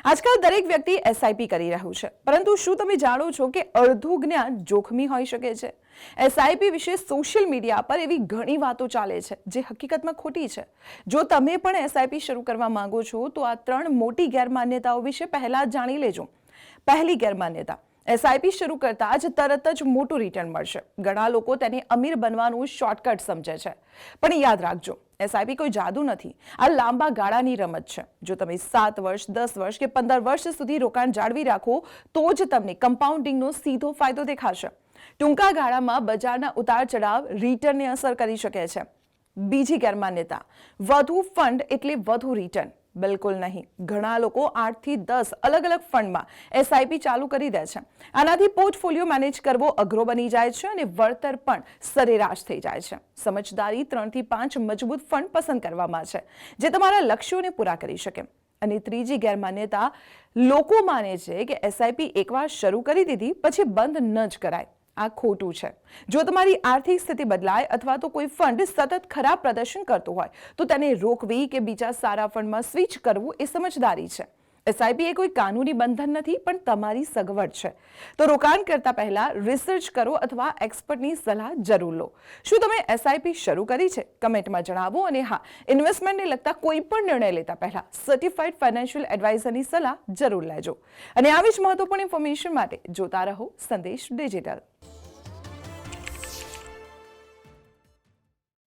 આજકાલ દરેક વ્યક્તિ એસઆઈપી કરી રહ્યું છે, પરંતુ શું તમે જાણો છો કે અડધું જ્ઞાન જોખમી હોઈ શકે છે? એસઆઈપી વિશે સોશિયલ મીડિયા પર એવી ઘણી વાતો ચાલે છે જે હકીકતમાં ખોટી છે. જો તમે પણ એસઆઈપી શરૂ કરવા માંગો છો તો આ 3 મોટી ગેરમાન્યતાઓ વિશે પહેલા જાણી લેજો. પહેલી ગેરમાન્યતા, એસઆઈપી શરૂ કરતા જ તરત જ મોટું રિટર્ન મળશે. ઘણા લોકો તેને અમીર બનવાનું શોર્ટકટ સમજે છે, પણ યાદ રાખજો, એસઆઈપી કોઈ જાદુ નથી. આ લાંબા ગાળાની રમત છે. જો તમે 7 વર્ષ, 10 વર્ષ કે 15 વર્ષ સુધી રોકાણ જાળવી રાખો તો જ તમને કમ્પાઉન્ડિંગનો સીધો ફાયદો દેખાશે. ટૂંકા ગાળામાં બજારના ઉતાર ચઢાવ રિટર્નને અસર કરી શકે છે. બીજી ગેરમાન્યતા, વધુ ફંડ એટલે વધુ રિટર્ન. બિલકુલ નહીં. ઘણા લોકો 8 થી 10 અલગ અલગ ફંડમાં એસઆઈપી ચાલુ કરી દે છે. આનાથી પોર્ટફોલિયો મેનેજ કરવો અઘરો બની જાય છે અને વળતર પણ સરેરાશ થઈ જાય છે. સમજદારી 3 થી 5 મજબૂત ફંડ પસંદ કરવામાં છે જે તમારા લક્ષ્યોને પૂરા કરી શકે. અને ત્રીજી ગેરમાન્યતા, લોકો માને છે કે એસઆઈપી એકવાર શરૂ કરી દીધી પછી બંધ ન જ કરાય. આ ખોટું છે. જો તમારી આર્થિક સ્થિતિ બદલાય અથવા તો કોઈ ફંડ સતત ખરાબ પ્રદર્શન કરતું હોય તો તેને રોકવી કે બીજા સારા ફંડમાં સ્વિચ કરવું એ સમજદારી છે. એસઆઈપી એ કોઈ કાનૂની બંધન નથી, પણ તમારી સગવડ છે. તો રોકાણ કરતા પહેલા રિસર્ચ કરો અથવા એક્સપર્ટની સલાહ જરૂર લો. શું તમે એસઆઈપી શરૂ કરી છે? કમેન્ટમાં જણાવો. અને હા, ઇન્વેસ્ટમેન્ટને લગતા કોઈ પણ નિર્ણય લેતા પહેલા સર્ટિફાઈડ ફાઇનાન્શિયલ એડવાઇઝરની સલાહ જરૂર લેજો. અને આવી જ મહત્વપૂર્ણ ઇન્ફોર્મેશન માટે જોતા રહો સંદેશ ડિજિટલ.